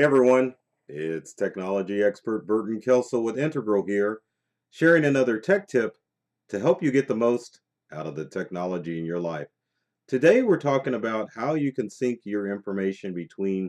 Hey everyone, it's technology expert Burton Kelso with Integral here, sharing another tech tip to help you get the most out of the technology in your life. Today we're talking about how you can sync your information between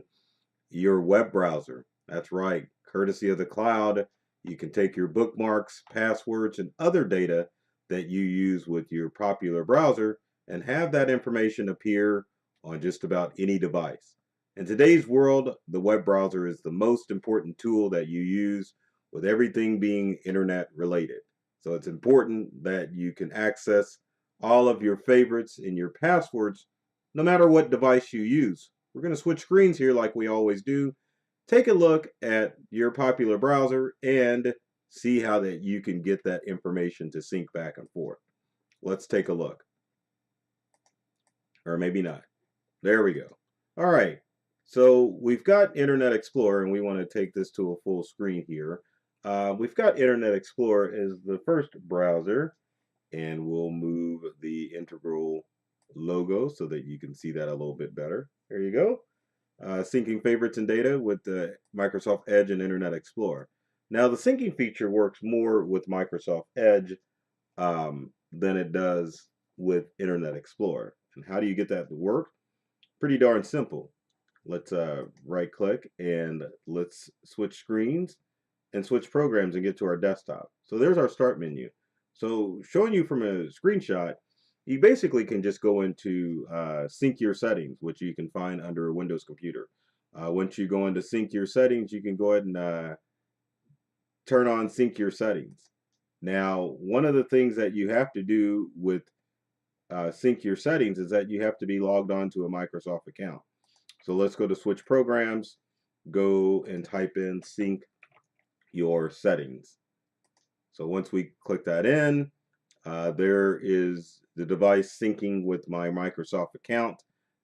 your web browser. That's right, courtesy of the cloud, you can take your bookmarks, passwords, and other data that you use with your popular browser and have that information appear on just about any device. In today's world, the web browser is the most important tool that you use with everything being internet related. So it's important that you can access all of your favorites and your passwords no matter what device you use. We're going to switch screens here like we always do. Take a look at your popular browser and see how that you can get that information to sync back and forth. Let's take a look. Or maybe not. There we go. All right. So we've got Internet Explorer, and we want to take this to a full screen here. We've got Internet Explorer as the first browser, and we'll move the Integral logo so that you can see that a little bit better. There you go. Syncing favorites and data with the Microsoft Edge and Internet Explorer. Now, the syncing feature works more with Microsoft Edge than it does with Internet Explorer. And how do you get that to work? Pretty darn simple. Let's right click and let's switch screens and switch programs and get to our desktop. So there's our start menu. So showing you from a screenshot, you basically can just go into sync your settings, which you can find under a Windows computer. Once you go into sync your settings, you can go ahead and turn on sync your settings. Now, one of the things that you have to do with sync your settings is that you have to be logged on to a Microsoft account. So let's go to switch programs, go and type in sync your settings. So once we click that in, there is the device syncing with my Microsoft account.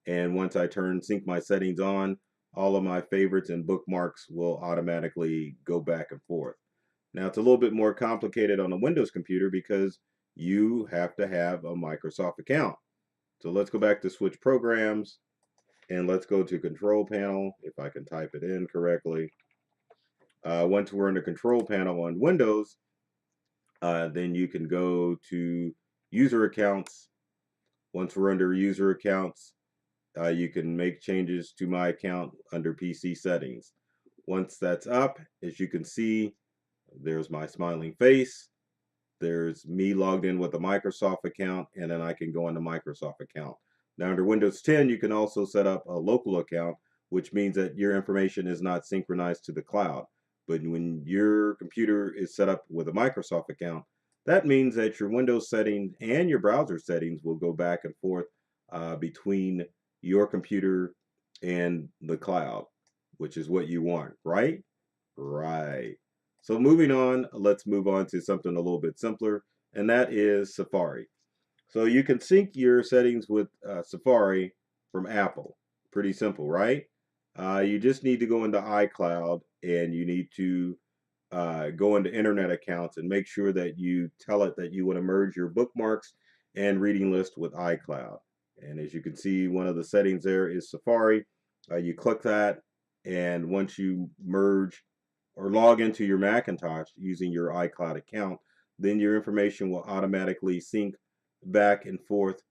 And once I turn sync my settings on, all of my favorites and bookmarks will automatically go back and forth. Now it's a little bit more complicated on a Windows computer because you have to have a Microsoft account. So let's go back to switch programs and let's go to control panel, if I can type it in correctly. Once we're in the control panel on Windows, then you can go to user accounts. Once we're under user accounts, you can make changes to my account under PC settings. Once that's up, as you can see, there's my smiling face. There's me logged in with a Microsoft account, and then I can go into Microsoft account. Now under Windows 10, you can also set up a local account, which means that your information is not synchronized to the cloud. But when your computer is set up with a Microsoft account, that means that your Windows settings and your browser settings will go back and forth between your computer and the cloud, which is what you want, right? Right. So moving on, let's move on to something a little bit simpler, and that is Safari. So you can sync your settings with Safari from Apple. Pretty simple, right? You just need to go into iCloud and you need to go into internet accounts and make sure that you tell it that you want to merge your bookmarks and reading list with iCloud. And as you can see, one of the settings there is Safari. You click that, and once you merge or log into your Macintosh using your iCloud account, then your information will automatically sync back and forth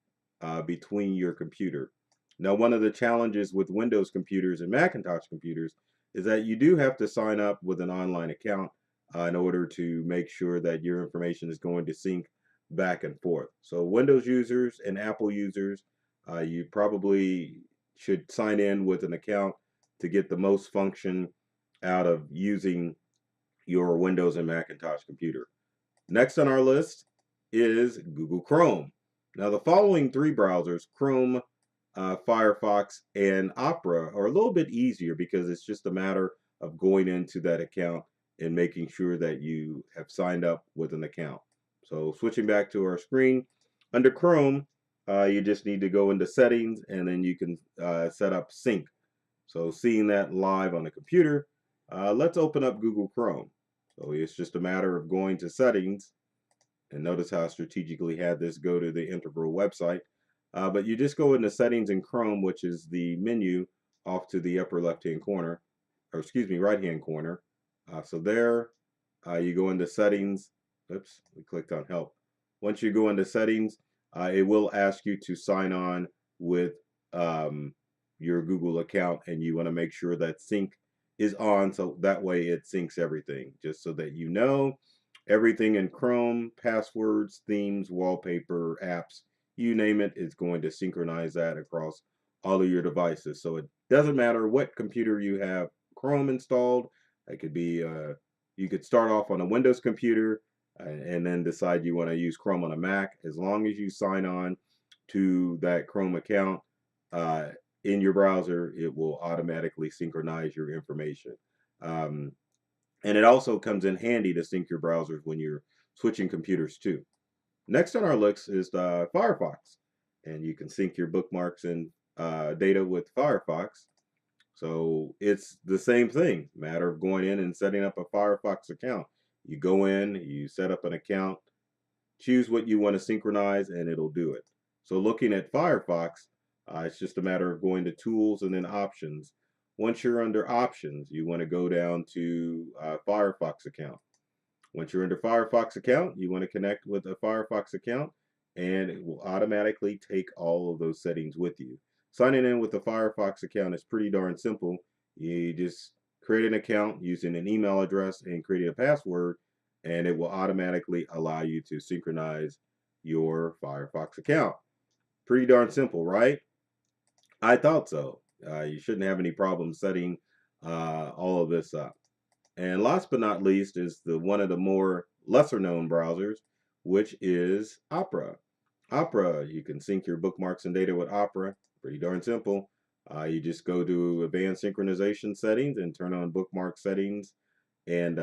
between your computer. Now, one of the challenges with Windows computers and Macintosh computers is that you do have to sign up with an online account in order to make sure that your information is going to sync back and forth. So Windows users and Apple users, you probably should sign in with an account to get the most function out of using your Windows and Macintosh computer. Next on our list is Google Chrome. Now the following three browsers, Chrome, Firefox, and Opera, are a little bit easier because it's just a matter of going into that account and making sure that you have signed up with an account. So switching back to our screen, under Chrome, you just need to go into settings and then you can set up sync. So seeing that live on the computer, let's open up Google Chrome. So it's just a matter of going to settings, and notice how I strategically had this go to the Integral website. But you just go into settings in Chrome, which is the menu off to the upper left hand corner. or excuse me, right-hand corner. So there, you go into settings. Oops, we clicked on help. Once you go into settings, it will ask you to sign on with um, your Google account, and you want to make sure that sync is on, so that way it syncs everything, just so that you know everything in Chrome, passwords, themes, wallpaper, apps, you name it, is going to synchronize that across all of your devices. So it doesn't matter what computer you have Chrome installed. It could be you could start off on a Windows computer and then decide you want to use Chrome on a Mac. As long as you sign on to that Chrome account uh, in your browser, it will automatically synchronize your information. Um, and it also comes in handy to sync your browsers when you're switching computers too. Next on our list is Firefox, and you can sync your bookmarks and data with Firefox. So it's the same thing, matter of going in and setting up a Firefox account. You go in, you set up an account, choose what you want to synchronize, and it'll do it. So looking at Firefox, it's just a matter of going to Tools and then Options. Once you're under Options, you want to go down to Firefox account. Once you're under Firefox account, you want to connect with a Firefox account, and it will automatically take all of those settings with you. Signing in with the Firefox account is pretty darn simple. You just create an account using an email address and create a password, and it will automatically allow you to synchronize your Firefox account. Pretty darn simple, right? I thought so. You shouldn't have any problem setting all of this up. And last but not least is the one of the more lesser known browsers, which is Opera. Opera, you can sync your bookmarks and data with Opera. Pretty darn simple. You just go to advanced synchronization settings and turn on bookmark settings and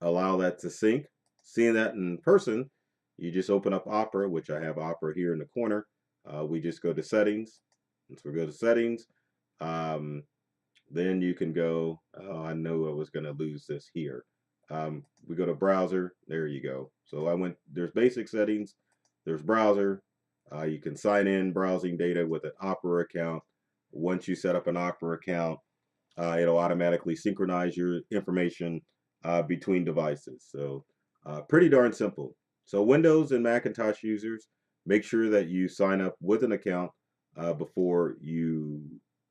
allow that to sync. Seeing that in person, you just open up Opera, which I have Opera here in the corner. We just go to settings. Once we go to settings, then you can go, oh, I know I was going to lose this here. We go to browser. There you go. So I went, there's basic settings. There's browser. You can sign in browsing data with an Opera account. Once you set up an Opera account, it'll automatically synchronize your information between devices. So pretty darn simple. So Windows and Macintosh users, make sure that you sign up with an account before you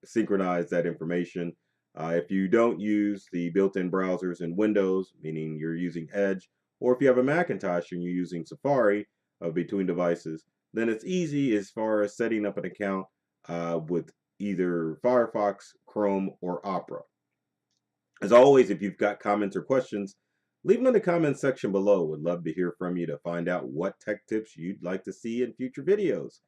synchronize that information. If you don't use the built-in browsers in Windows, meaning you're using Edge, or if you have a Macintosh and you're using Safari between devices, then it's easy as far as setting up an account with either Firefox, Chrome, or Opera. As always, if you've got comments or questions, leave them in the comments section below. Would love to hear from you to find out what tech tips you'd like to see in future videos.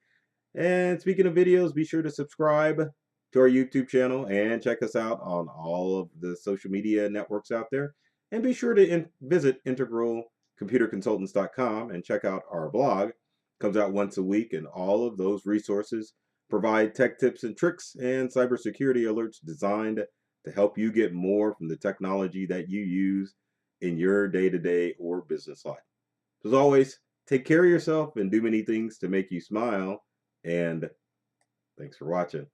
And speaking of videos, be sure to subscribe to our YouTube channel and check us out on all of the social media networks out there. And be sure to visit integralcomputerconsultants.com and check out our blog. It comes out once a week, and all of those resources provide tech tips and tricks and cybersecurity alerts designed to help you get more from the technology that you use in your day-to-day or business life. As always, take care of yourself and do many things to make you smile. And thanks for watching.